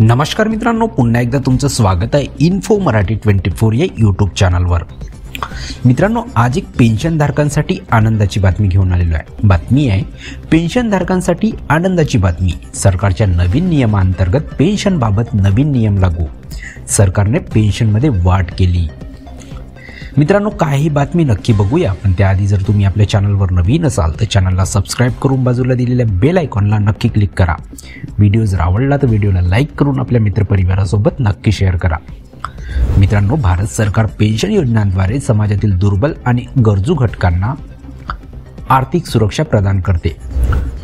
नमस्कार मित्रांनो, पुन्हा एकदा तुमचं स्वागत आहे इन्फो मराठी 24 या यूट्यूब चॅनलवर। मित्रांनो, आज एक पेन्शनधारकांसाठी आनंदाची बातमी घेऊन आलेलो आहे। बातमी आहे पेन्शनधारकांसाठी आनंदाची बातमी। सरकारच्या नवीन नियमांतर्गत पेन्शनबाबत नवीन नियम लागू। सरकारने पेन्शनमध्ये वाढ केली। मित्रांनो, काय ही बातमी नक्की बघूया, पण त्याआधी जर तुम्ही आपल्या चॅनलवर नवीन असाल तर चॅनलला सबस्क्राईब करून बाजूला दिलेल्या बेल आयकॉनला नक्की क्लिक करा। व्हिडिओ जर आवडला तर व्हिडिओला लाईक करून आपल्या मित्रपरिवारासोबत नक्की शेअर करा। मित्रांनो, भारत सरकार पेन्शन योजनांद्वारे समाजातील दुर्बल आणि गरजू घटकांना आर्थिक सुरक्षा प्रदान करते।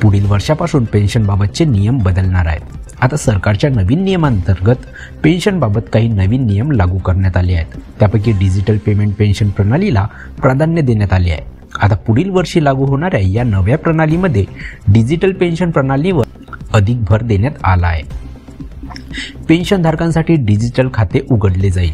पुढील वर्षापासून पेन्शनबाबतचे नियम बदलणार आहेत। आता सरकारच्या नवीन नियमांतर्गत पेन्शनबाबत काही नवीन नियम लागू करण्यात आले आहेत। त्यापैकी डिजिटल पेमेंट पेन्शन प्रणालीला प्राधान्य देण्यात आले आहे। आता पुढील वर्षी लागू होणाऱ्या या नव्या प्रणालीमध्ये डिजिटल पेन्शन प्रणालीवर अधिक भर देण्यात आला आहे। पेन्शनधारकांसाठी डिजिटल खाते उघडले जाईल।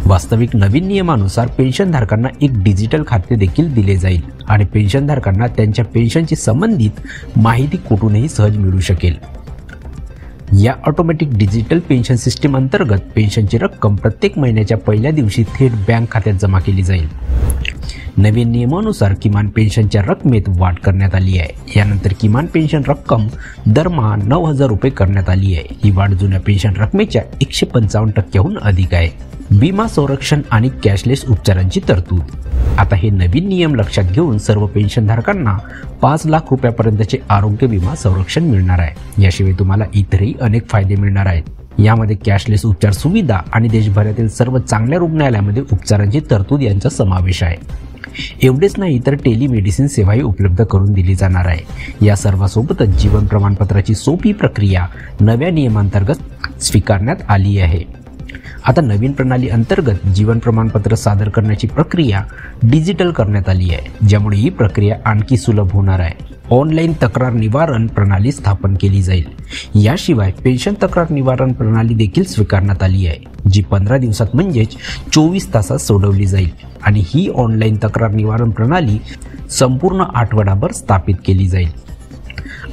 वास्तविक नवीन नियमानुसार पेन्शनधारकांना एक डिजिटल खाते देखील दिले जाईल आणि पेन्शनधारकांना त्यांच्या पेन्शनशी संबंधित माहिती कुठूनही सहज मिळू शकेल। या ऑटोमॅटिक डिजिटल पेन्शन सिस्टीम अंतर्गत पेन्शनची रक्कम प्रत्येक महिन्याच्या पहिल्या दिवशी थेट बँक खात्यात जमा केली जाईल। नवीन नियमानुसार किमान पेन्शनच्या रकमेत वाढ करण्यात आली आहे। यानंतर किमान पेन्शन रक्कम दरमहा 9,000 रुपये करण्यात आली आहे। ही वाढ जुन्या पेन्शन रकमेच्या 155% अधिक आहे। विमा संरक्षण आणि कॅशलेस उपचारांची तरतूद। आता हे नवीन नियम लक्षात घेऊन सर्व पेन्शनधारकांना 5 लाख रुपयापर्यंतचे आरोग्य विमा संरक्षण मिळणार आहे। याशिवाय तुम्हाला इतरही अनेक फायदे मिळणार आहेत। यामध्ये कॅशलेस उपचार सुविधा आणि देशभरातील सर्व चांगल्या रुग्णालयामध्ये उपचारांची तरतूद यांचा समावेश आहे। एवढेच नाही तर टेलिमेडिसिन सेवाही उपलब्ध करून दिली जाणार आहे। या सर्वांसोबतच जीवन प्रमाणपत्राची सोपी प्रक्रिया नव्या नियमांतर्गत स्वीकारण्यात आली आहे। आता नवीन प्रणाली अंतर्गत जीवन प्रमाणपत्र सादर करण्याची प्रक्रिया डिजिटल करण्यात आली आहे, ज्यामुळे ही प्रक्रिया आणखी सुलभ होणार आहे। ऑनलाईन तक्रार निवारण प्रणाली स्थापन केली जाईल। याशिवाय पेन्शन तक्रार निवारण प्रणाली देखील स्वीकारण्यात आली आहे, जी 15 दिवसात म्हणजेच 24 तासात सोडवली जाईल आणि ही ऑनलाईन तक्रार निवारण प्रणाली संपूर्ण आठवडाभर स्थापित केली जाईल।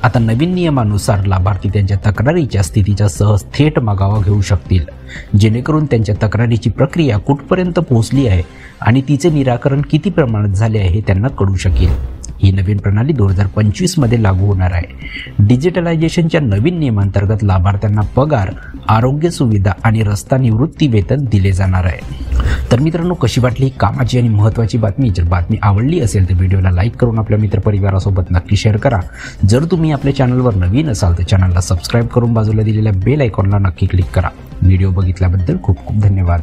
आता नवीन नियमानुसार लाभार्थी त्यांच्या तक्रारीच्या स्थितीचा सहज थेट मागोवा घेऊ शकतील, जेणेकरून त्यांच्या तक्रारीची प्रक्रिया कुठपर्यंत पोहोचली आहे आणि तिचे निराकरण किती प्रमाणात झाले आहे हे त्यांना कळू शकेल। ही नवीन प्रणाली 2025 मध्ये लागू होणार आहे। डिजिटलायझेशनच्या नवीन नियमांतर्गत लाभार्थ्यांना पगार, आरोग्य सुविधा आणि रस्ता निवृत्ती वेतन दिले जाणार आहे। तर मित्रांनो, कशी वाटली ही कामाची आणि महत्त्वाची बातमी? जर बातमी आवडली असेल तर व्हिडिओला लाईक करून आपल्या मित्रपरिवारासोबत नक्की शेअर करा। जर तुम्ही आपल्या चॅनलवर नवीन असाल तर चॅनलला सबस्क्राईब करून बाजूला दिलेल्या बेल आयकॉनला नक्की क्लिक करा। व्हिडिओ बघितल्याबद्दल खूप खूप धन्यवाद।